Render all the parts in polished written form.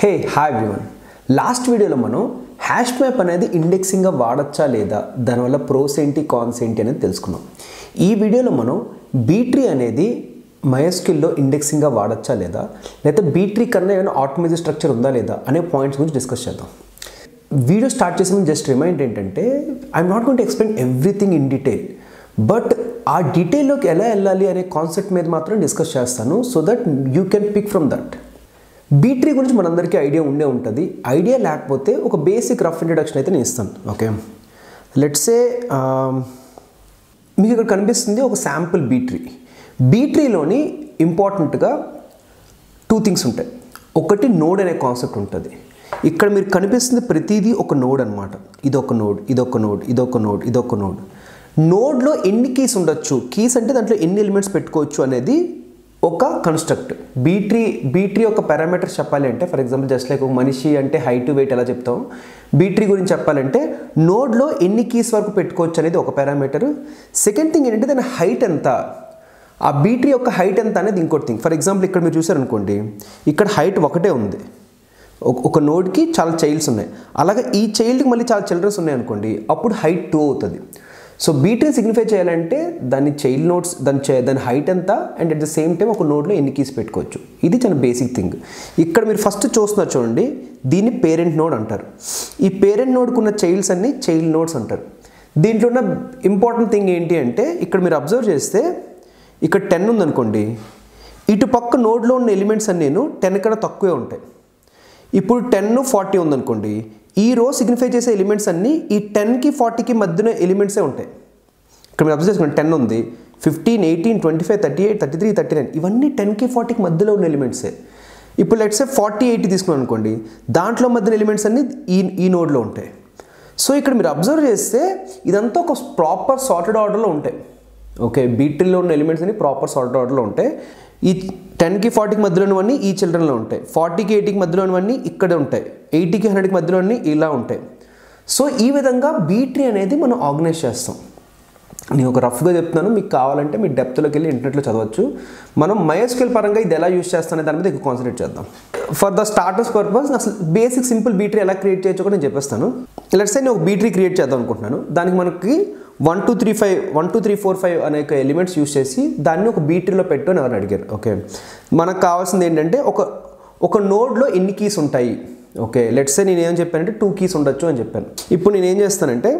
Hey hi everyone, last వీడియోలో మనం hash map అనేది ఇండెక్సింగ్గా వాడచ్చా లేదా, దానివల్ల ప్రోస్ ఏంటి కాన్స్ ఏంటి అనేది తెలుసుకున్నాం. ఈ వీడియోలో మనం బీ-ట్రీ అనేది MySQLలో ఇండెక్సింగ్గా వాడచ్చా లేదా, లేకపోతే బీ-ట్రీ కన్నా ఏమైనా ఆటోమేటిక్ స్ట్రక్చర్ ఉందా లేదా అనే పాయింట్స్ గురించి డిస్కస్ చేద్దాం. వీడియో స్టార్ట్ చేసే ముందు జస్ట్ రిమైండ్ ఏంటంటే, I'm not going to explain everything in detail, but ఆ డీటెయిల్లోకి ఎలా వెళ్ళాలి అనే కాన్సెప్ట్ మీద మాత్రం డిస్కస్ చేస్తాను, so that you can pick from that. B tree గురించి మనందరికీ ఐడియా ఉంటుంది. ఐడియా లేకపోతే ఒక బేసిక్ రఫ్ ఇంట్రడక్షన్ అయితే నేను ఇస్తాను. ఓకే, లెట్స్ సే మీకు ఇక్కడ కనిపిస్తుంది ఒక శాంపుల్ బీ-ట్రీ. బీ-ట్రీలోని ఇంపార్టెంట్గా 2 థింగ్స్ ఉంటాయి. ఒకటి నోడ్ అనే కాన్సెప్ట్ ఉంటుంది. ఇక్కడ మీరు కనిపిస్తుంది ప్రతిదీ ఒక నోడ్ అనమాట. ఇదొక నోడ్, ఇదొక నోడ్, ఇదొక నోడ్, ఇదొక నోడ్. నోడ్లో ఎన్ని కీస్ ఉండొచ్చు, కీస్ అంటే దాంట్లో ఎన్ని ఎలిమెంట్స్ పెట్టుకోవచ్చు అనేది ఒక కన్స్ట్రక్ట్. బీ-ట్రీ యొక్క పారామీటర్స్ చెప్పాలి అంటే, ఫర్ ఎగ్జాంపుల్ జస్ట్ లైక్ ఒక మనిషి అంటే హైట్ వెయిట్ ఎలా చెప్తాం, బీ-ట్రీ గురించి చెప్పాలంటే నోడ్లో ఎన్ని కీస్ వరకు పెట్టుకోవచ్చు అనేది ఒక పారామీటర్. సెకండ్ థింగ్ ఏంటంటే దాని హైట్ ఎంత, ఆ బీ-ట్రీ యొక్క హైట్ ఎంత అనేది ఇంకోటి థింగ్. ఫర్ ఎగ్జాంపుల్ ఇక్కడ మీరు చూసారనుకోండి, ఇక్కడ హైట్ ఒకటే ఉంది, ఒక నోడ్కి చాలా చైల్డ్స్ ఉన్నాయి. అలాగే ఈ చైల్డ్కి మళ్ళీ చాలా చిల్డ్రన్స్ ఉన్నాయి అనుకోండి, అప్పుడు హైట్ 2 అవుతుంది. సో బీ-ట్రీ సిగ్నిఫై చేయాలంటే దాని చైల్డ్ నోడ్స్, దాని హైట్ ఎంత, and at the same time ఒక నోడ్లో ఎన్ని కీస్ పెట్టుకోవచ్చు. ఇది చాలా బేసిక్ థింగ్. ఇక్కడ మీరు ఫస్ట్ చూస్తున్నారు చూడండి, దీన్ని పేరెంట్ నోడ్ అంటారు. ఈ పేరెంట్ నోడ్కు ఉన్న చైల్డ్స్ అన్ని చైల్డ్ నోడ్స్ అంటారు. దీంట్లో ఉన్న ఇంపార్టెంట్ థింగ్ ఏంటి అంటే, ఇక్కడ మీరు అబ్జర్వ్ చేస్తే ఇక్కడ 10 ఉందనుకోండి, ఇటు పక్క నోడ్లో ఉన్న ఎలిమెంట్స్ అన్నీ 10 కన్నా తక్కువే ఉంటాయి. ఇప్పుడు 10, 40 ఉందనుకోండి, ఈ రో సిగ్నిఫై చేసే ఎలిమెంట్స్ అన్నీ ఈ 10కి 40కి మధ్యన ఎలిమెంట్సే ఉంటాయి. ఇక్కడ మీరు అబ్జర్వ్ చేసుకోండి, 10 ఉంది, 15, 18, 25, 38, 33, 39 ఇవన్నీ 10కి 40కి మధ్యలో ఉన్న ఎలిమెంట్సే. ఇప్పుడు లెట్స్ సే 40, 80 తీసుకున్నాం అనుకోండి, దాంట్లో మధ్యన ఎలిమెంట్స్ అన్నీ ఈ నోడ్లో ఉంటాయి. సో ఇక్కడ మీరు అబ్జర్వ్ చేస్తే ఇదంతా ఒక ప్రాపర్ సార్టెడ్ ఆర్డర్లో ఉంటాయి. ఓకే, బీ-ట్రీలో ఉన్న ఎలిమెంట్స్ అన్ని ప్రాపర్ సార్టెడ్ ఆర్డర్లో ఉంటాయి. ఈ 10కి 40కి మధ్యలో ఉన్నవన్నీ ఈ చిల్డ్రన్లో ఉంటాయి, 40కి 80కి మధ్యలో ఉన్నవన్నీ ఇక్కడ ఉంటాయి, 80కి 100కి మధ్యలో అన్నీ ఇలా ఉంటాయి. సో ఈ విధంగా బీ-ట్రీ అనేది మనం ఆర్గనైజ్ చేస్తాం. నేను ఒక రఫ్గా చెప్తున్నాను, మీకు కావాలంటే మీ డెప్త్లోకి వెళ్ళి ఇంటర్నెట్లో చదవచ్చు. మనం MySQL పరంగా ఇది ఎలా యూజ్ చేస్తానే దాని మీద ఎక్కువ కాన్సన్ట్రేట్ చేద్దాం. ఫర్ ద స్టార్టర్స్ పర్పస్ అసలు బేసిక్ సింపుల్ బీ-ట్రీ ఎలా క్రియేట్ చేయొచ్చో కూడా నేను చెప్పేస్తాను. లెట్స్ సే నేను ఒక బీ-ట్రీ క్రియేట్ చేద్దాం అనుకుంటున్నాను. దానికి మనకి 1 2 3 4 5 అనే ఎలిమెంట్స్ యూజ్ చేసి దాన్ని ఒక బీ-ట్రీలో పెట్టు అని ఎవరు అడిగారు. ఓకే, మనకు కావాల్సింది ఏంటంటే ఒక నోడ్లో ఎన్ని కీస్ ఉంటాయి. ఓకే, లెట్స్ సే నేను ఏం చెప్పానంటే 2 కీస్ ఉండొచ్చు అని చెప్పాను. ఇప్పుడు నేను ఏం చేస్తానంటే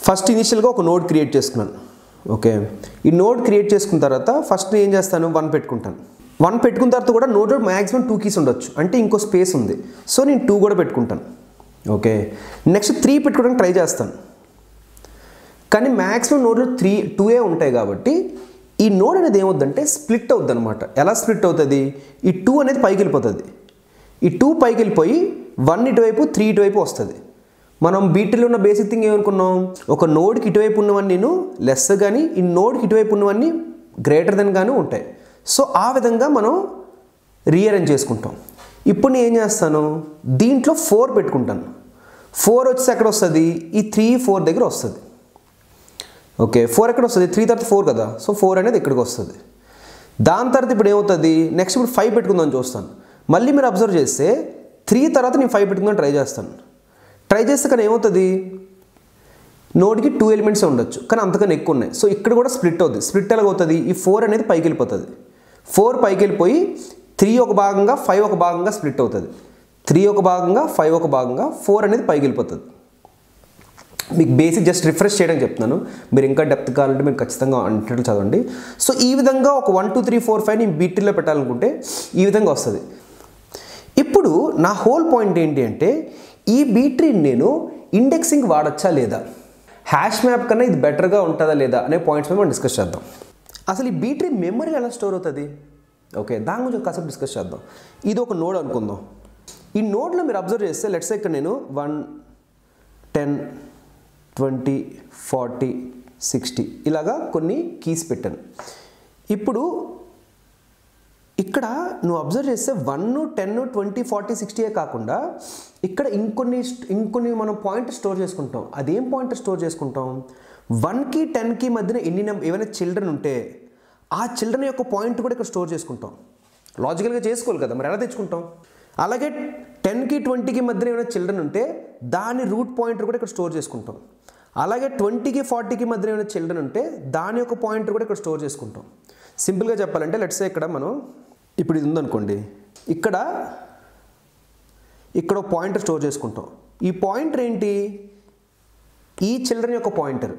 ఫస్ట్ ఇనిషియల్గా ఒక నోడ్ క్రియేట్ చేసుకున్నాను. ఓకే, ఈ నోడ్ క్రియేట్ చేసుకున్న తర్వాత ఫస్ట్ నేను ఏం చేస్తాను, 1 పెట్టుకుంటాను. 1 పెట్టుకున్న తర్వాత కూడా నోడ్లో మ్యాక్సిమం 2 కీస్ ఉండొచ్చు, అంటే ఇంకో స్పేస్ ఉంది, సో నేను 2 కూడా పెట్టుకుంటాను. ఓకే, నెక్స్ట్ 3 పెట్టుకోవడానికి ట్రై చేస్తాను, కానీ మ్యాక్సిమం నోడ్లో 2 ఉంటాయి కాబట్టి ఈ నోడ్ అనేది ఏమవుద్దంటే స్ప్లిట్ అవుద్ది అనమాట. ఎలా స్ప్లిట్ అవుతుంది, ఈ 2 అనేది పైకి వెళ్ళిపోతుంది, ఈ 2 పైకి వెళ్ళిపోయి 1 ఇటువైపు 3 ఇటువైపు వస్తుంది. మనం బీ-ట్రీలో ఉన్న బేసిక్ థింగ్ ఏమనుకున్నాం, ఒక నోడ్కి ఇటువైపు ఉన్నవన్నీ లెస్ కానీ ఈ నోడ్కి ఇటువైపు ఉన్నవన్నీ గ్రేటర్ దెన్ కానీ ఉంటాయి. సో ఆ విధంగా మనం రీఅరేంజ్ చేసుకుంటాం. ఇప్పుడు నేను ఏం చేస్తాను, దీంట్లో 4 పెట్టుకుంటాను. 4 వచ్చేసి ఎక్కడ వస్తుంది, ఈ 3 4 దగ్గర వస్తుంది. ఓకే, 4 ఎక్కడ వస్తుంది, 3 తర్వాత 4 కదా, సో 4 అనేది ఇక్కడికి వస్తుంది. దాని తర్వాత ఇప్పుడు ఏమవుతుంది, నెక్స్ట్ ఇప్పుడు 5 పెట్టుకుందామని చూస్తాను. మళ్ళీ మీరు అబ్జర్వ్ చేస్తే 3 తర్వాత నేను 5 పెట్టుకుందాం ట్రై చేస్తాను. ట్రై చేస్తే కానీ ఏమవుతుంది, నోడ్కి 2 ఎలిమెంట్స్ ఉండొచ్చు, కానీ అంతకన్నా ఎక్కువ ఉన్నాయి. సో ఇక్కడ కూడా స్ప్లిట్ అవుతుంది. స్ప్లిట్ ఎలాగవుతుంది, ఈ 4 అనేది పైకి వెళ్ళిపోతుంది. 4 పైకి వెళ్ళిపోయి 3 ఒక భాగంగా 5 ఒక భాగంగా స్ప్లిట్ అవుతుంది. 3 ఒక భాగంగా 5 ఒక భాగంగా 4 అనేది పైకి వెళ్ళిపోతుంది. మీకు బేసిక్ జస్ట్ రిఫ్రెష్ చేయడానికి చెప్తున్నాను, మీరు ఇంకా డెప్త్ కావాలంటే మీరు ఖచ్చితంగా అంటూ చదవండి. సో ఈ విధంగా ఒక 1 2 3 4 5 నేను బీ-ట్రీలో పెట్టాలనుకుంటే ఈ విధంగా వస్తుంది. ఇప్పుడు నా హోల్ పాయింట్ ఏంటి అంటే, ఈ బీ-ట్రీని నేను ఇండెక్సింగ్ వాడచ్చా లేదా, హ్యాష్ మ్యాప్ కన్నా ఇది బెటర్గా ఉంటుందా లేదా అనే పాయింట్స్ మీద మనం డిస్కస్ చేద్దాం. అసలు ఈ బీ-ట్రీ మెమరీ ఎలా స్టోర్ అవుతుంది, ఓకే, దాని గురించి కాసేపు డిస్కస్ చేద్దాం. ఇది ఒక నోడ్ అనుకుందాం. ఈ నోడ్లో మీరు అబ్జర్వ్ చేస్తే లెట్స్ ఇక్కడ నేను 1 10 20 40 60 ఇలాగా కొన్ని కీస్ పెట్టాను. ఇప్పుడు ఇక్కడ నువ్వు అబ్జర్వ్ చేస్తే 1 10 20 40 60 కాకుండా ఇక్కడ ఇంకొన్ని మనం పాయింట్ స్టోర్ చేసుకుంటాం. అదేం పాయింట్ స్టోర్ చేసుకుంటాం, 1కి 10కి మధ్యన ఏమైనా చిల్డ్రన్ ఉంటే ఆ చిల్డ్రన్ యొక్క పాయింట్ కూడా ఇక్కడ స్టోర్ చేసుకుంటాం. లాజికల్గా చేసుకోవాలి కదా, మరి ఎలా తెచ్చుకుంటాం. అలాగే 10కి 20కి మధ్యన ఏమైనా చిల్డ్రన్ ఉంటే దాని రూట్ పాయింటర్ కూడా ఇక్కడ స్టోర్ చేసుకుంటాం. అలాగే 20కి 40కి మధ్యన ఏమైనా చిల్డ్రన్ ఉంటే దాని యొక్క పాయింటర్ కూడా ఇక్కడ స్టోర్ చేసుకుంటాం. సింపుల్గా చెప్పాలంటే లెట్స్ సే ఇక్కడ మనం ఇప్పుడు ఇది ఉందనుకోండి, ఇక్కడ పాయింటర్ స్టోర్ చేసుకుంటాం. ఈ పాయింటర్ ఏంటి? ఈ చిల్డ్రన్ యొక్క పాయింటర్.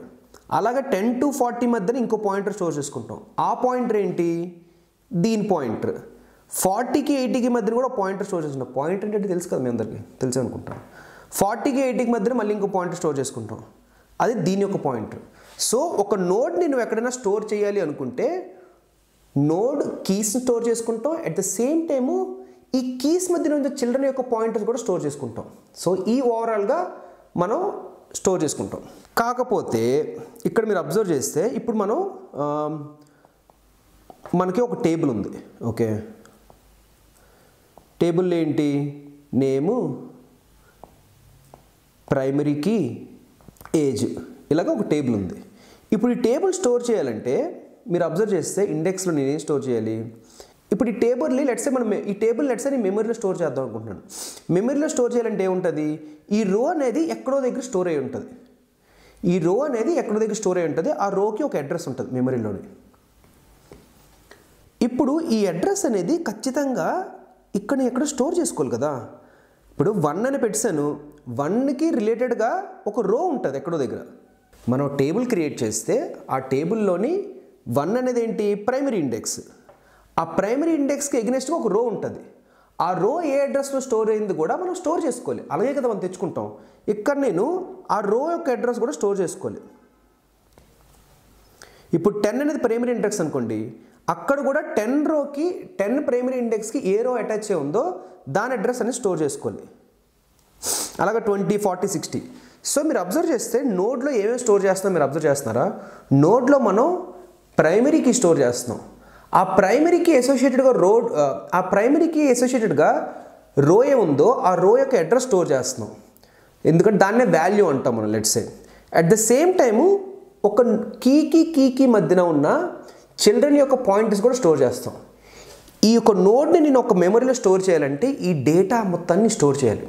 అలాగే 10 to 40 మధ్యన ఇంకో పాయింటర్ స్టోర్ చేసుకుంటాం. ఆ పాయింటర్ ఏంటి? దీని పాయింటర్. 40కి 80కి మధ్యన కూడా పాయింటర్ స్టోర్ చేసుకుంటాం. పాయింటర్ అంటే తెలుసు కదా మీ అందరికీ, తెలుసు అనుకుంటాం. 40కి 80కి మధ్యన మళ్ళీ ఇంకో పాయింటర్ స్టోర్ చేసుకుంటాం. అది దీని యొక్క పాయింటర్. సో ఒక నోడ్ని నువ్వు ఎక్కడైనా స్టోర్ చేయాలి అనుకుంటే నోడ్ కీస్ని స్టోర్ చేసుకుంటాం. అట్ ద సేమ్ టైము ఈ కీస్ మధ్యన ఉన్న చిల్డ్రన్ యొక్క పాయింటర్స్ కూడా స్టోర్ చేసుకుంటాం. సో ఈ ఓవరాల్గా మనం స్టోర్ చేసుకుంటాం. కాకపోతే ఇక్కడ మీరు అబ్జర్వ్ చేస్తే ఇప్పుడు మనకి ఒక టేబుల్ ఉంది. ఓకే, టేబుల్ ఏంటి? నేము, ప్రైమరీకి ఏజ్, ఇలాగ ఒక టేబుల్ ఉంది. ఇప్పుడు ఈ టేబుల్ స్టోర్ చేయాలంటే మీరు అబ్జర్వ్ చేస్తే ఇండెక్స్లో నేనేం స్టోర్ చేయాలి? ఇప్పుడు ఈ టేబుల్ని లెట్సే ఈ టేబుల్ లెట్సే నేను మెమరీలో స్టోర్ చేద్దాం అనుకుంటున్నాను. మెమరీలో స్టోర్ చేయాలంటే ఏముంటుంది? ఈ రో అనేది ఎక్కడో దగ్గర స్టోర్ అయి ఉంటుంది. ఈ రో అనేది ఎక్కడో దగ్గర స్టోర్ అయి ఉంటుంది. ఆ రోకి ఒక అడ్రస్ ఉంటుంది మెమరీలోని. ఇప్పుడు ఈ అడ్రస్ అనేది ఖచ్చితంగా ఇక్కడ ఎక్కడ స్టోర్ చేసుకోవాలి కదా. ఇప్పుడు 1 అని పెట్టాను, 1కి రిలేటెడ్గా ఒక రో ఉంటుంది ఎక్కడో దగ్గర. మనం టేబుల్ క్రియేట్ చేస్తే ఆ టేబుల్లోని 1 అనేది ఏంటి? Primary index. ఆ ప్రైమరీ ఇండెక్స్కి ఎగ్నెస్ట్గా ఒక రో ఉంటుంది. ఆ రో ఏ అడ్రస్లో స్టోర్ అయింది కూడా మనం స్టోర్ చేసుకోవాలి. అలాగే కదా మనం తెచ్చుకుంటాం. ఇక్కడ నేను ఆ రో యొక్క అడ్రస్ కూడా స్టోర్ చేసుకోవాలి. ఇప్పుడు 10 అనేది ప్రైమరీ ఇండెక్స్ అనుకోండి, అక్కడ కూడా 10 రోకి 10 ప్రైమరీ ఇండెక్స్కి ఏ రో అటాచ్ అయి ఉందో దాని అడ్రస్ అనేది స్టోర్ చేసుకోవాలి. అలాగే 20, 40, 60. సో మీరు అబ్జర్వ్ చేస్తే నోడ్లో ఏమేమి స్టోర్ చేస్తున్నాం మీరు అబ్జర్వ్ చేస్తున్నారా? నోడ్లో మనం ప్రైమరీకి స్టోర్ చేస్తున్నాం. ఆ ప్రైమరీకి అసోసియేటెడ్గా రో ఏ ఉందో ఆ రో యొక్క అడ్రస్ స్టోర్ చేస్తున్నాం. ఎందుకంటే దాన్నే వాల్యూ అంటాం మనం let's say. At the same time ఒక కీకి మధ్యన ఉన్న చిల్డ్రన్ యొక్క పాయింటర్స్ కూడా స్టోర్ చేస్తాం. ఈ యొక్క నోడ్ని నేను ఒక మెమరీలో స్టోర్ చేయాలంటే ఈ డేటా మొత్తాన్ని స్టోర్ చేయాలి.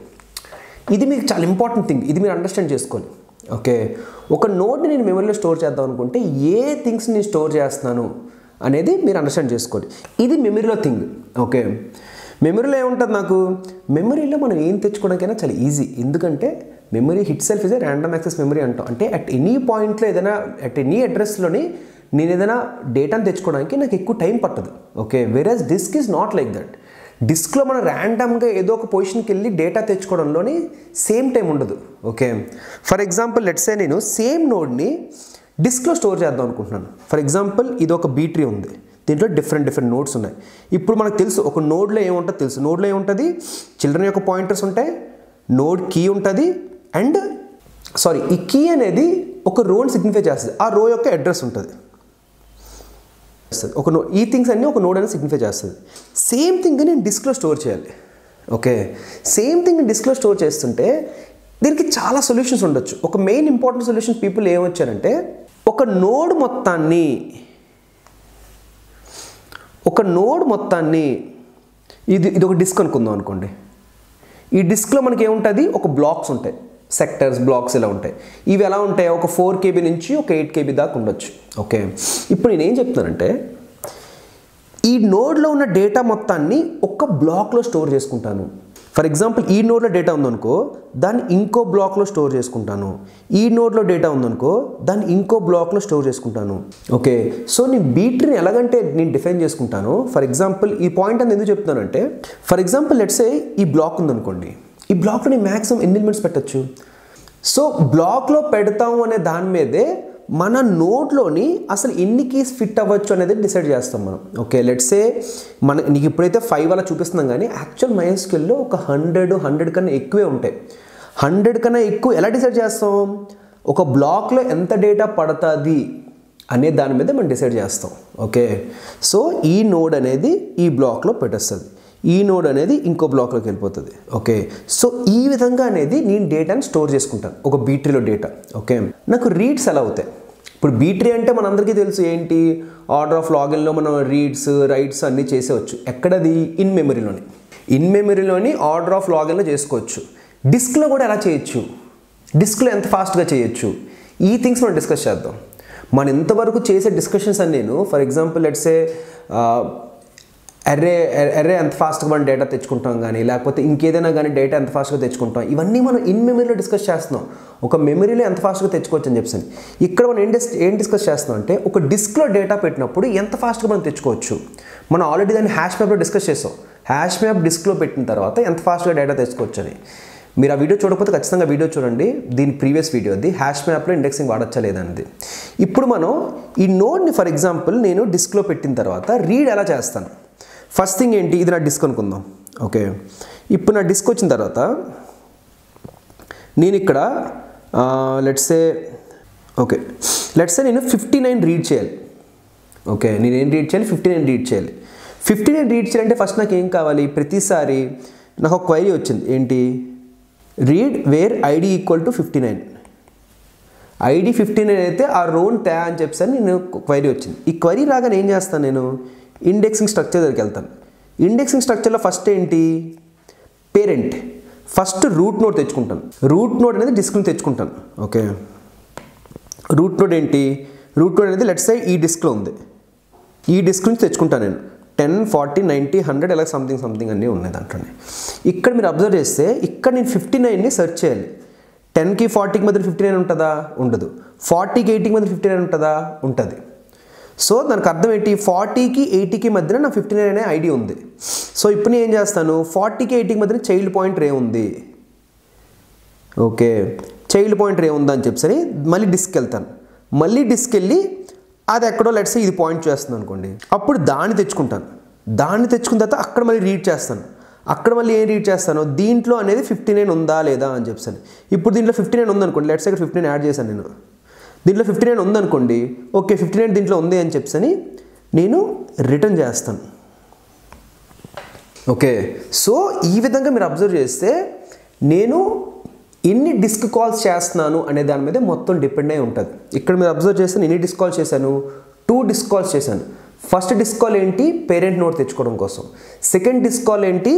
ఇది మీకు చాలా ఇంపార్టెంట్ థింగ్. ఇది మీరు అండర్స్టాండ్ చేసుకోవాలి. ఓకే, ఒక నోడ్ని నేను మెమరీలో స్టోర్ చేద్దాం అనుకుంటే ఏ థింగ్స్ నేను స్టోర్ చేస్తున్నాను అనేది మీరు అండర్స్టాండ్ చేసుకోవాలి. ఇది మెమరీలో థింగ్. ఓకే, మెమరీలో ఏముంటుంది? నాకు మెమరీలో మనం ఏం తెచ్చుకోవడానికైనా చాలా ఈజీ. ఎందుకంటే memory hit self is a random access memory అంటాం. అంటే అట్ ఎనీ పాయింట్లో ఏదైనా అట్ ఎనీ అడ్రస్లోని నేను ఏదైనా డేటాను తెచ్చుకోవడానికి నాకు ఎక్కువ టైం పట్టదు. Okay, whereas disk is not like that. డిస్క్లో మనం ర్యాండమ్గా ఏదో ఒక పొజిషన్కి వెళ్ళి డేటా తెచ్చుకోవడంలోని సేమ్ టైం ఉండదు. Okay, for example let's say నేను సేమ్ నోడ్ని డిస్క్లో స్టోర్ చేద్దాం అనుకుంటున్నాను. ఫర్ ఎగ్జాంపుల్ ఇది ఒక బీ ట్రీ ఉంది, దీంట్లో డిఫరెంట్ నోడ్స్ ఉన్నాయి. ఇప్పుడు మనకు తెలుసు ఒక నోడ్లో ఏముంటుందో తెలుసు. నోడ్లో ఏముంటుంది? చిల్డ్రన్ యొక్క పాయింటర్స్ ఉంటాయి, నోడ్ కీ ఉంటుంది, అండ్ ఈ కీ అనేది ఒక రోని సిగ్నిఫై చేస్తుంది. ఆ రో యొక్క అడ్రస్ ఉంటుంది. ఈ థింగ్స్ అన్నీ ఒక నోడ్ అనేది సిగ్నిఫై చేస్తుంది. సేమ్ థింగ్ నేను డిస్క్లో స్టోర్ చేయాలి. ఓకే, సేమ్ థింగ్ డిస్క్లో స్టోర్ చేస్తుంటే దీనికి చాలా సొల్యూషన్స్ ఉండొచ్చు. ఒక మెయిన్ ఇంపార్టెంట్ సొల్యూషన్ పీపుల్ ఏమొచ్చారంటే ఒక నోడ్ మొత్తాన్ని ఇది ఒక డిస్క్ అనుకుందాం అనుకోండి. ఈ డిస్క్లో మనకి ఏముంటుంది? ఒక బ్లాక్స్ ఉంటాయి, సెక్టర్స్, బ్లాక్స్ ఇలా ఉంటాయి. ఇవి ఎలా ఉంటాయి? ఒక 4 KB నుంచి ఒక 8 KB దాకా ఉండొచ్చు. ఓకే, ఇప్పుడు నేనేం చెప్తానంటే ఈ నోడ్లో ఉన్న డేటా మొత్తాన్ని ఒక బ్లాక్లో స్టోర్ చేసుకుంటాను. ఫర్ ఎగ్జాంపుల్ ఈ నోడ్లో డేటా ఉందనుకో దాన్ని ఇంకో బ్లాక్లో స్టోర్ చేసుకుంటాను. ఈ నోడ్లో డేటా ఉందనుకో దాన్ని ఇంకో బ్లాక్లో స్టోర్ చేసుకుంటాను. ఓకే, సో నేను బీ ట్రీని ఎలాగంటే నేను డిఫైన్ చేసుకుంటాను. ఫర్ ఎగ్జాంపుల్ ఈ పాయింట్ అని ఎందుకు చెప్తానంటే ఫర్ ఎగ్జాంపుల్ లెట్స్ సే ఈ బ్లాక్ ఉందనుకోండి. ఈ బ్లాక్లో నేను మ్యాక్సిమం ఎన్ని ఎలిమెంట్స్ పెట్టచ్చు? సో బ్లాక్లో పెడతాము అనే దాని మీదే మన నోడ్లోని అసలు ఎన్ని కీస్ ఫిట్ అవ్వచ్చు అనేది డిసైడ్ చేస్తాం మనం. ఓకే, లెట్స్ సే నీకు ఇప్పుడైతే 5 అలా చూపిస్తున్నాం, కానీ యాక్చువల్ MySQLలో ఒక 100 కన్నా ఎక్కువే ఉంటాయి. 100 కన్నా ఎక్కువ ఎలా డిసైడ్ చేస్తాం? ఒక బ్లాక్లో ఎంత డేటా పడుతుంది అనే దాని మీద మనం డిసైడ్ చేస్తాం. ఓకే, సో ఈ నోడ్ అనేది ఈ బ్లాక్లో పెట్టేస్తుంది, ఈ నోడ్ అనేది ఇంకో బ్లాక్లోకి వెళ్ళిపోతుంది. ఓకే, సో ఈ విధంగా అనేది నేను డేటాని స్టోర్ చేసుకుంటాను ఒక బీ ట్రీలో డేటా. ఓకే, నాకు రీడ్స్ ఎలా అవుతాయి? ఇప్పుడు బీ ట్రీ అంటే మనందరికీ తెలుసు ఏంటి? ఆర్డర్ ఆఫ్ లాగిన్లో మనం రీడ్స్ రైట్స్ అన్నీ చేసేవచ్చు. ఎక్కడది? ఇన్ మెమరీలోని. ఇన్ మెమరీలోని ఆర్డర్ ఆఫ్ లాగిన్లో చేసుకోవచ్చు. డిస్క్లో కూడా ఎలా చేయొచ్చు, డిస్క్లో ఎంత ఫాస్ట్గా చేయొచ్చు, ఈ థింగ్స్ మనం డిస్కస్ చేద్దాం. మనం ఇంతవరకు చేసే డిస్కషన్స్ అని నేను ఫర్ ఎగ్జాంపుల్ లెట్సే అర్రే ఎంత ఫాస్ట్గా మనం డేటా తెచ్చుకుంటాం కానీ, లేకపోతే ఇంకేదైనా కానీ డేటా ఎంత ఫాస్ట్గా తెచ్చుకుంటాం, ఇవన్నీ మనం ఇన్ మెమరీలో డిస్కస్ చేస్తున్నాం. ఒక మెమరీలో ఎంత ఫాస్ట్గా తెచ్చుకోవచ్చు అని చెప్పాను. ఇక్కడ మనం ఏం డిస్కస్ చేస్తున్నాం అంటే ఒక డిస్క్లో డేటా పెట్టినప్పుడు ఎంత ఫాస్ట్గా మనం తెచ్చుకోవచ్చు. మనం ఆల్రెడీ దాన్ని హ్యాష్ మ్యాప్లో డిస్కస్ చేసాం. హ్యాష్ మ్యాప్ డిస్క్లో పెట్టిన తర్వాత ఎంత ఫాస్ట్గా డేటా తెచ్చుకోవచ్చు అని. మీరు ఆ వీడియో చూడకపోతే ఖచ్చితంగా వీడియో చూడండి, దీని ప్రీవియస్ వీడియో అది హ్యాష్ మ్యాప్లో ఇండెక్సింగ్ వాడచ్చా లేదనేది. ఇప్పుడు మనం ఈ నోడ్ని ఫర్ ఎగ్జాంపుల్ నేను డిస్క్లో పెట్టిన తర్వాత రీడ్ ఎలా చేస్తాను. ఫస్ట్ థింగ్ ఏంటి, ఇది నా డిస్క్ అనుకుందాం. ఓకే, ఇప్పుడు నా డిస్క్ వచ్చిన తర్వాత నేను ఇక్కడ లెట్సే నేను 59 రీడ్ చేయాలి. ఓకే, నేను ఏం రీడ్ చేయాలి, 59 రీడ్ చేయాలి. 59 రీడ్ చేయాలంటే ఫస్ట్ నాకు ఏం కావాలి, ప్రతిసారి నాకు ఒక క్వైరీ వచ్చింది. ఏంటి, read wear ID equal to 59. ID 59 అయితే ఆ రోన్ తే అని చెప్పేసి నేను క్వైరీ వచ్చింది. ఈ క్వైరీ రాగానే ఏం చేస్తాను, నేను ఇండెక్సింగ్ స్ట్రక్చర్ దగ్గరికి వెళ్తాను. ఇండెక్సింగ్ స్ట్రక్చర్లో ఫస్ట్ ఏంటి, పేరెంట్, ఫస్ట్ రూట్ నోడ్ తెచ్చుకుంటాను. రూట్ నోడ్ అనేది డిస్క్ని తెచ్చుకుంటాను. ఓకే, రూట్ నోడ్ ఏంటి, రూట్ నోడ్ అనేది లెట్స్ సే ఈ డిస్క్లో ఉంది. ఈ డిస్క్ నుంచి తెచ్చుకుంటాను నేను 10, 40, 90, 100 ఇలా సంథింగ్ అన్నీ ఉన్నాయి దాంట్లోనే. ఇక్కడ మీరు అబ్జర్వ్ చేస్తే ఇక్కడ నేను 59ని సెర్చ్ చేయాలి. 10కి 40కి మధ్య 59 ఉంటుందా, ఉండదు. 40కి 80కి మధ్య 59 ఉంటుందా, ఉంటుంది. సో దానికి అర్థం ఏంటి, 40కి 80కి మధ్యన నా 59 అనే ఐడి ఉంది. సో ఇప్పుడు నేను ఏం చేస్తాను, 40కి 80కి మధ్యన చైల్డ్ పాయింటర్ ఏముంది, ఓకే చైల్డ్ పాయింటర్ ఏముందా అని చెప్పి మళ్ళీ డిస్క్ వెళ్తాను. మళ్ళీ డిస్క్ వెళ్ళి అది ఎక్కడో లెట్స్ ఇది పాయింట్ చేస్తుంది అనుకోండి, అప్పుడు దాన్ని తెచ్చుకుంటాను. దాన్ని తెచ్చుకున్న తర్వాత అక్కడ మళ్ళీ రీడ్ చేస్తాను. అక్కడ మళ్ళీ ఏం రీడ్ చేస్తాను, దీంట్లో అనేది 59 ఉందా లేదా అని చెప్పాను. ఇప్పుడు దీంట్లో 59 ఉందనుకోండి, లెట్స్ ఇక్కడ 59 యాడ్ చేశాను నేను. దీంట్లో 59 ఉందనుకోండి, ఓకే 59 దీంట్లో ఉంది అని చెప్పని నేను రిటర్న్ చేస్తాను. ఓకే, సో ఈ విధంగా మీరు అబ్జర్వ్ చేస్తే నేను ఎన్ని డిస్క్ కాల్స్ చేస్తున్నాను అనే దాని మీద మొత్తం డిపెండ్ అయి ఉంటుంది. ఇక్కడ మీరు అబ్జర్వ్ చేస్తే నేను ఎన్ని డిస్క్ కాల్స్ చేశాను, 2 డిస్క్ కాల్స్ చేశాను. ఫస్ట్ డిస్క్ కాల్ ఏంటి, పేరెంట్ నోడ్ తెచ్చుకోవడం కోసం. సెకండ్ డిస్క్ కాల్ ఏంటి,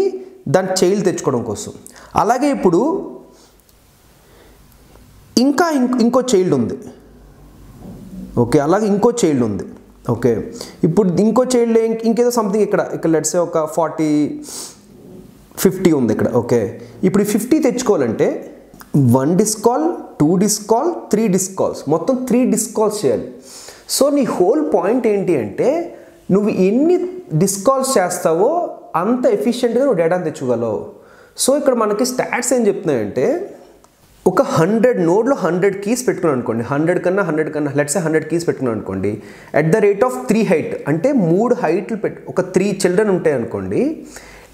దాని చైల్డ్ తెచ్చుకోవడం కోసం. అలాగే ఇప్పుడు ఇంకో చైల్డ్ ఉంది. ఓకే, అలాగే ఇంకో చైల్డ్ ఉంది. ఓకే, ఇప్పుడు ఇంకో చైల్డ్ ఇంకేదో సంథింగ్ ఇక్కడ లెట్స్ సే ఒక 40, 50 ఉంది ఇక్కడ. ఓకే, ఇప్పుడు 50 తెచ్చుకోవాలంటే 1 disk call, 2 disk call, 3 disk calls, మొత్తం 3 డిస్క్ కాల్స్ చేయాలి. సో నీ హోల్ పాయింట్ ఏంటి అంటే నువ్వు ఎన్ని డిస్క్ కాల్స్ చేస్తావో అంత ఎఫిషియెంట్గా నువ్వు డేటాను తెచ్చుకోగలవు. సో ఇక్కడ మనకి స్టాట్స్ ఏం చెప్తున్నాయంటే ఒక 100 నోడ్లో 100 కీస్ పెట్టుకున్నాను అనుకోండి, 100 కన్నా లెట్స్ 100 కీస్ పెట్టుకున్నాను అనుకోండి, at the rate of 3 height అంటే 3 హైట్లు ఒక 3 చిల్డ్రన్ ఉంటాయి అనుకోండి,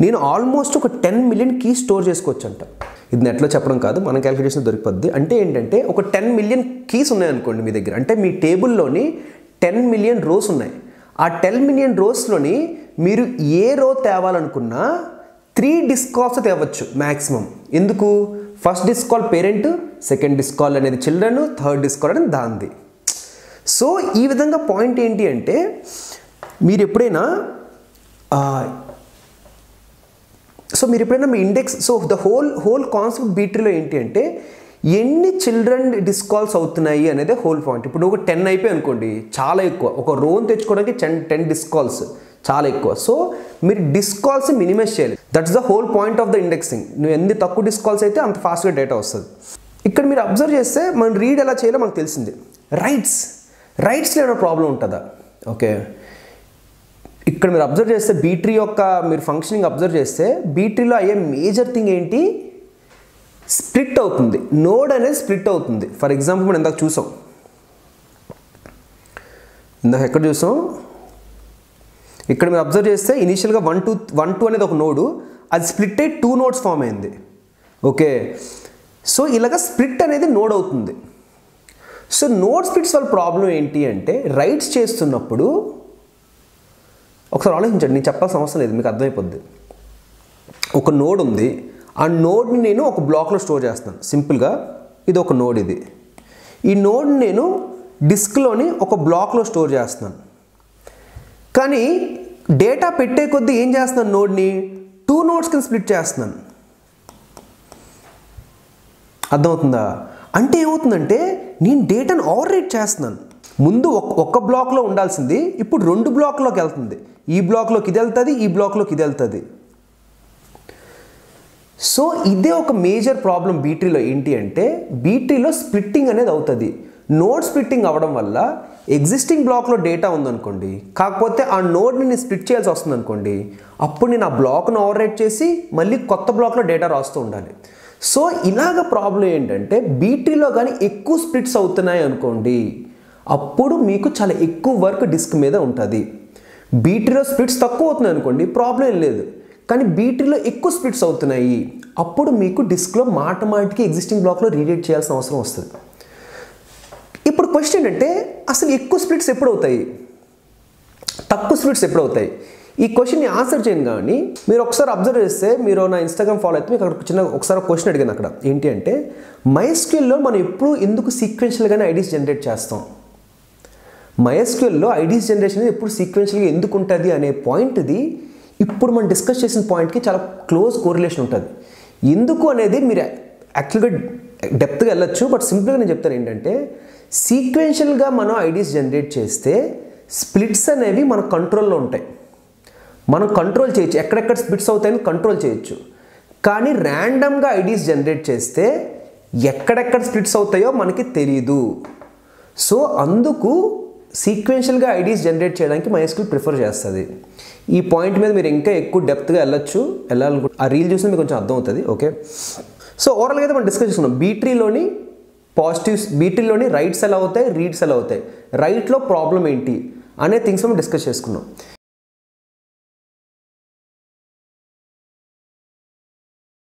నేను ఆల్మోస్ట్ ఒక 10 మిలియన్ కీస్ స్టోర్ చేసుకోవచ్చు అంట. ఇది నెట్లో చెప్పడం కాదు, మన క్యాలిక్యులేషన్ దొరికిపోద్ది. అంటే ఏంటంటే ఒక 10 మిలియన్ కీస్ ఉన్నాయనుకోండి మీ దగ్గర, అంటే మీ టేబుల్లోని 10 మిలియన్ రోస్ ఉన్నాయి. ఆ 10 మిలియన్ రోస్లోని మీరు ఏ రో తేవాలనుకున్నా 3 డిస్క్ కాల్స్ తేవచ్చు మ్యాక్సిమం. ఎందుకు, first disk call parent, second disk call అనేది చిల్డ్రన్, థర్డ్ డిస్క్ కాల్ అనేది దాంది. సో ఈ విధంగా పాయింట్ ఏంటి అంటే మీరు ఎప్పుడైనా మీ index, so the whole concept బీట్రీలో ఏంటి అంటే ఎన్ని చిల్డ్రన్ డిస్క్ కాల్స్ అవుతున్నాయి అనేది హోల్ పాయింట్. ఇప్పుడు ఒక 10 అయిపోయి అనుకోండి, చాలా ఎక్కువ. ఒక రోన్ తెచ్చుకోవడానికి 10 డిస్క్ కాల్స్ చాలా ఎక్కువ. సో మీరు డిస్క్ కాల్స్ మినిమైజ్ చేయాలి. That's the whole point of the indexing. నువ్వు ఎన్ని తక్కువ డిస్క్ కాల్స్ అయితే అంత ఫాస్ట్గా డేటా వస్తుంది. ఇక్కడ మీరు అబ్జర్వ్ చేస్తే మనం రీడ్ ఎలా చేయాలో మనకు తెలిసింది. రైట్స్లో ఏమైనా ప్రాబ్లం ఉంటుందా, ఓకే ఇక్కడ మీరు అబ్జర్వ్ చేస్తే బీట్రీ యొక్క మీరు ఫంక్షనింగ్ అబ్జర్వ్ చేస్తే బీట్రీలో అయ్యే మేజర్ థింగ్ ఏంటి, స్ప్లిట్ అవుతుంది. నోడ్ అనేది స్ప్లిట్ అవుతుంది. ఫర్ ఎగ్జాంపుల్ మనం ఇందాక ఎక్కడ చూసాం, ఇక్కడ మీరు అబ్జర్వ్ చేస్తే ఇనీషియల్గా 1, 2 అనేది ఒక నోడు, అది స్ప్లిట్ అయ్యి 2 నోడ్స్ ఫామ్ అయింది. ఓకే, సో ఇలాగ స్ప్లిట్ అనేది నోడ్ అవుతుంది. సో నోడ్ స్ప్లిట్స్ వల్ల ప్రాబ్లం ఏంటి అంటే రైట్స్ చేస్తున్నప్పుడు ఒకసారి ఆలోచించండి, నేను చెప్పాల్సిన అవసరం లేదు, మీకు అర్థమైపోద్ది. ఒక నోడ్ ఉంది, ఆ నోడ్ని నేను ఒక బ్లాక్లో స్టోర్ చేస్తాను. సింపుల్గా ఇది ఒక నోడ్, ఈ నోడ్ని నేను డిస్క్లోని ఒక బ్లాక్లో స్టోర్ చేస్తున్నాను. కానీ డేటా పెట్టే కొద్దీ ఏం చేస్తున్నాను, నోడ్ని 2 నోడ్స్ కింద స్ప్లిట్ చేస్తున్నాను. అర్థమవుతుందా? అంటే ఏమవుతుందంటే నేను డేటాను ఓవర్ రైట్ చేస్తున్నాను. ముందు ఒక్క బ్లాక్లో ఉండాల్సింది ఇప్పుడు 2 బ్లాక్లోకి వెళ్తుంది. ఈ బ్లాక్లోకి ఇది వెళ్తుంది, ఈ బ్లాక్లోకి ఇది వెళ్తుంది. సో ఇదే ఒక మేజర్ ప్రాబ్లం బీట్రీలో. ఏంటి అంటే బీట్రీలో స్ప్లిట్టింగ్ అనేది అవుతుంది. నోడ్ స్ప్లిట్టింగ్ అవ్వడం వల్ల ఎగ్జిస్టింగ్ బ్లాక్లో డేటా ఉందనుకోండి, కాకపోతే ఆ నోడ్ని నేను స్ప్లిట్ చేయాల్సి వస్తుంది అనుకోండి, అప్పుడు నేను ఆ బ్లాక్ను ఓవర్ రైట్ చేసి మళ్ళీ కొత్త బ్లాక్లో డేటా రాస్తూ ఉండాలి. సో ఇలాగ ప్రాబ్లం ఏంటంటే బీట్రీలో కానీ ఎక్కువ స్ప్లిట్స్ అవుతున్నాయి అనుకోండి, అప్పుడు మీకు చాలా ఎక్కువ వర్క్ డిస్క్ మీద ఉంటుంది. బీట్రీలో స్ప్లిట్స్ తక్కువ అవుతున్నాయి అనుకోండి, ప్రాబ్లం ఏం లేదు. కానీ బీట్రీలో ఎక్కువ స్ప్లిట్స్ అవుతున్నాయి, అప్పుడు మీకు డిస్క్లో మాటికి ఎగ్జిస్టింగ్ బ్లాక్లో రీరైట్ చేయాల్సిన అవసరం వస్తుంది. ఇప్పుడు క్వశ్చన్ ఏంటంటే అసలు ఎక్కువ స్ప్లిట్స్ ఎప్పుడు అవుతాయి, తక్కువ స్ప్లిట్స్ ఎప్పుడు అవుతాయి? ఈ క్వశ్చన్ని ఆన్సర్ చేయను. కానీ మీరు ఒకసారి అబ్జర్వ్ చేస్తే, మీరు నా ఇన్స్టాగ్రామ్ ఫాలో అయితే మీకు అక్కడ ఒకసారి క్వశ్చన్ అడిగాను అక్కడ. ఏంటి అంటే MySQLలో మనం ఎప్పుడు ఎందుకు సీక్వెన్షియల్గానే ఐడీస్ జనరేట్ చేస్తాం? MySQLలో ఐడీస్ జనరేషన్ అనేది ఎప్పుడు సీక్వెన్షియల్గా ఎందుకు ఉంటుంది అనే పాయింట్ది ఇప్పుడు మనం డిస్కస్ చేసిన పాయింట్కి చాలా క్లోజ్ కోరిలేషన్ ఉంటుంది. ఎందుకు అనేది మీరు యాక్చువల్గా డెప్త్గా వెళ్ళొచ్చు, బట్ సింపుల్గా నేను చెప్తాను. ఏంటంటే సీక్వెన్షియల్గా మనం ఐడీస్ జనరేట్ చేస్తే స్ప్లిట్స్ అనేవి మన కంట్రోల్లో ఉంటాయి, మనం కంట్రోల్ చేయొచ్చు, ఎక్కడెక్కడ స్ప్లిట్స్ అవుతాయని కంట్రోల్ చేయొచ్చు. కానీ ర్యాండమ్గా ఐడీస్ జనరేట్ చేస్తే ఎక్కడెక్కడ స్ప్లిట్స్ అవుతాయో మనకి తెలీదు. సో అందుకు సీక్వెన్షియల్గా ఐడీస్ జనరేట్ చేయడానికి MySQL ప్రిఫర్ చేస్తుంది. ఈ పాయింట్ మీద మీరు ఇంకా ఎక్కువ డెప్త్గా వెళ్ళాలనుకుంటే ఆ రీల్ చూస్తే మీకు కొంచెం అర్థమవుతుంది. ఓకే, సో ఓవరాల్గా అయితే మనం డిస్కస్ చేసుకున్నాం బీట్రీలోని పాజిటివ్స్, బీట్రీలోని రైట్స్ ఎలా అవుతాయి, రీడ్స్ ఎలా అవుతాయి, రైట్లో ప్రాబ్లం ఏంటి అనే థింగ్స్ మనం డిస్కస్ చేసుకున్నాం.